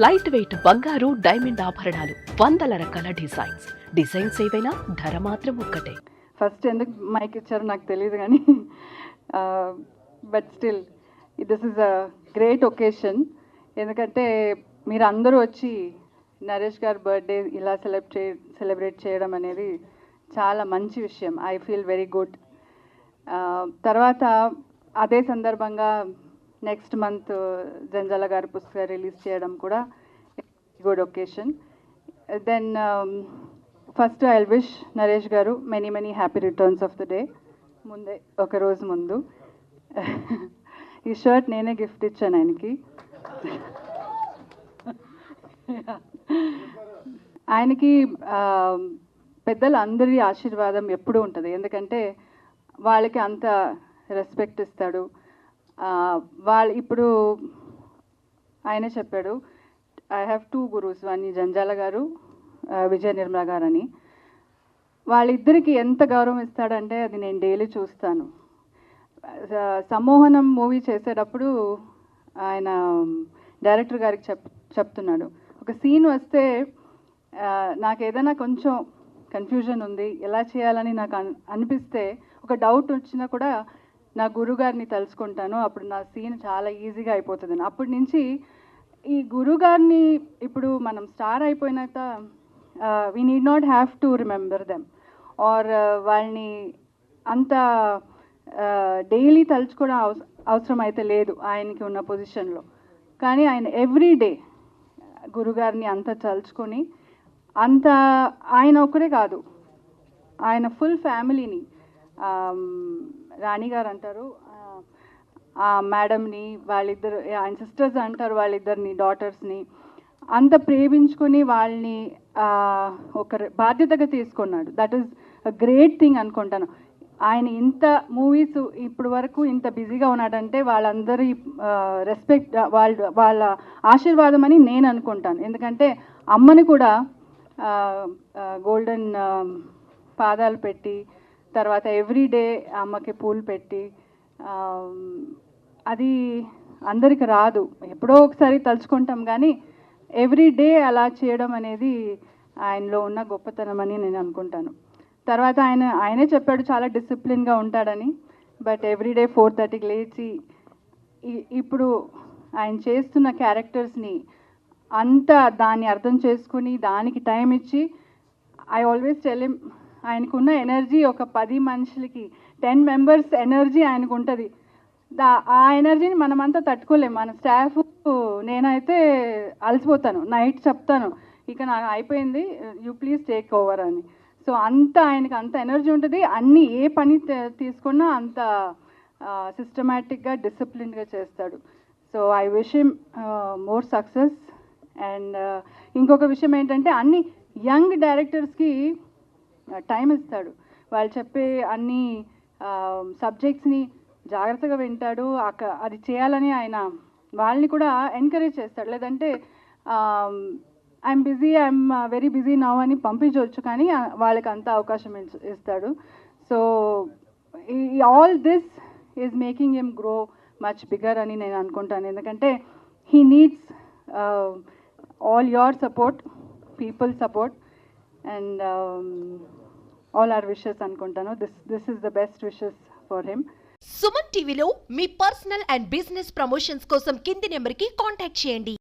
Light weight బంగారు diamond ఆభరణాలు, వందల రకాల డిజైన్స్ ఏవైనా ధర మాత్రం ఒక్కటే. ఫస్ట్ ఎందుకు మైక్ ఇచ్చారో నాకు తెలియదు కానీ but still this is a great occasion. ఎందుకంటే మీరు అందరూ వచ్చి నరేష్ గారి బర్త్డే ఇలా సెలబ్రేట్ చేయడం అనేది చాలా మంచి విషయం. I feel very good. తర్వాత అదే సందర్భంగా నెక్స్ట్ మంత్ జంజాల గారి పుస్తకం రిలీజ్ చేయడం కూడా good occasion. Then first I wish Naresh garu many happy returns of the day. ముందే ఒక రోజు ముందు ఈ షర్ట్ నేనే గిఫ్ట్ ఇచ్చాను ఆయనకి. ఆయనకి పెద్దలు అందరి ఆశీర్వాదం ఎప్పుడూ ఉంటుంది. ఎందుకంటే వాళ్ళకి అంత రెస్పెక్ట్ ఇస్తాడు. వాళ్ళు ఇప్పుడు ఆయనే చెప్పాడు, I have 2 gurus, one Janjala గారు, విజయ నిర్మల గారు అని. వాళ్ళిద్దరికి ఎంత గౌరవం ఇస్తాడంటే అది నేను డైలీ చూస్తాను. సమ్మోహనం మూవీ చేసేటప్పుడు ఆయన డైరెక్టర్ గారికి చెప్తున్నాడు, ఒక సీన్ వస్తే నాకు ఏదైనా కొంచెం కన్ఫ్యూజన్ ఉంది, ఎలా చేయాలని నాకు అనిపిస్తే, ఒక డౌట్ వచ్చినా కూడా నా గురుగారిని తెలుసుకుంటాను, అప్పుడు నా సీన్ చాలా ఈజీగా అయిపోతుంది. అప్పటి నుంచి ఈ గురుగారిని ఇప్పుడు మనం స్టార్ అయిపోయినాక we need not have to remember them or వాళ్ళని అంత డైలీ తలుచుకోవడం అవసరం అయితే లేదు ఆయనకి ఉన్న పొజిషన్లో. కానీ ఆయన ఎవ్రీడే గురుగారిని అంత తలుచుకొని, అంత ఆయన ఒక్కడే కాదు, ఆయన ఫుల్ ఫ్యామిలీని, రాణి గారు అంటారు ఆ మేడంని, వాళ్ళిద్దరు ఆయన సిస్టర్స్ అంటారు, వాళ్ళిద్దరిని డాటర్స్ని అంత ప్రేమించుకొని వాళ్ళని ఒక బాధ్యతగా తీసుకున్నాడు. That is a great thing అనుకుంటాను. ఆయన ఇంత మూవీస్ ఇప్పుడు వరకు ఇంత బిజీగా ఉన్నాడంటే వాళ్ళందరి రెస్పెక్ట్, వాళ్ళ ఆశీర్వాదం అని నేను అనుకుంటాను. ఎందుకంటే అమ్మని కూడా గోల్డెన్ పాదాలు పెట్టి, తర్వాత ఎవ్రీడే అమ్మకి పూలు పెట్టి, అది అందరికి రాదు, ఎప్పుడో ఒకసారి తలుచుకుంటాం, కానీ ఎవ్రీడే అలా చేయడం అనేది ఆయనలో ఉన్న గొప్పతనం అని నేను అనుకుంటాను. తర్వాత ఆయనే చెప్పాడు చాలా డిసిప్లిన్గా ఉంటాడని. బట్ ఎవ్రీడే 4:30కి లేచి ఇప్పుడు ఆయన చేస్తున్న క్యారెక్టర్స్ని అంతా దాన్ని అర్థం చేసుకుని దానికి టైం ఇచ్చి, ఐ ఆల్వేస్ టెల్ హిమ్, ఆయనకున్న ఎనర్జీ ఒక 10 మనుషులకి 10 మెంబర్స్ ఎనర్జీ ఆయనకు ఉంటుంది. ఆ ఎనర్జీని మనమంతా తట్టుకోలేము. మన స్టాఫ్, నేనైతే అలసిపోతాను, నైట్ చెప్తాను ఇక నాకు అయిపోయింది, యూ ప్లీజ్ టేక్ ఓవర్ అని. సో అంత ఆయనకి అంత ఎనర్జీ ఉంటుంది. అన్నీ ఏ పని తీసుకున్నా అంత సిస్టమేటిక్గా డిసిప్లిన్గా చేస్తాడు. So I wish him more success. And ఇంకొక విషయం ఏంటంటే అన్ని యంగ్ డైరెక్టర్స్కి టైం ఇస్తాడు. వాళ్ళు చెప్పే అన్ని సబ్జెక్ట్స్ని జాగ్రత్తగా వింటాడు. అది చేయాలని ఆయన వాళ్ళని కూడా ఎంకరేజ్ చేస్తాడు. లేదంటే I'm busy, I'm very busy now అని పంపించవచ్చు, కానీ వాళ్ళకి అంత అవకాశం ఇస్తాడు. So all this is making him grow much bigger అని నేను అనుకుంటాను. ఎందుకంటే he needs all your support, people support, and all our wishes అనుకుంటాను. This is the best wishes for him. Suman టీవీలో మీ పర్సనల్ అండ్ బిజినెస్ ప్రమోషన్స్ కోసం కింది నెంబర్కి కాంటాక్ట్ చేయండి.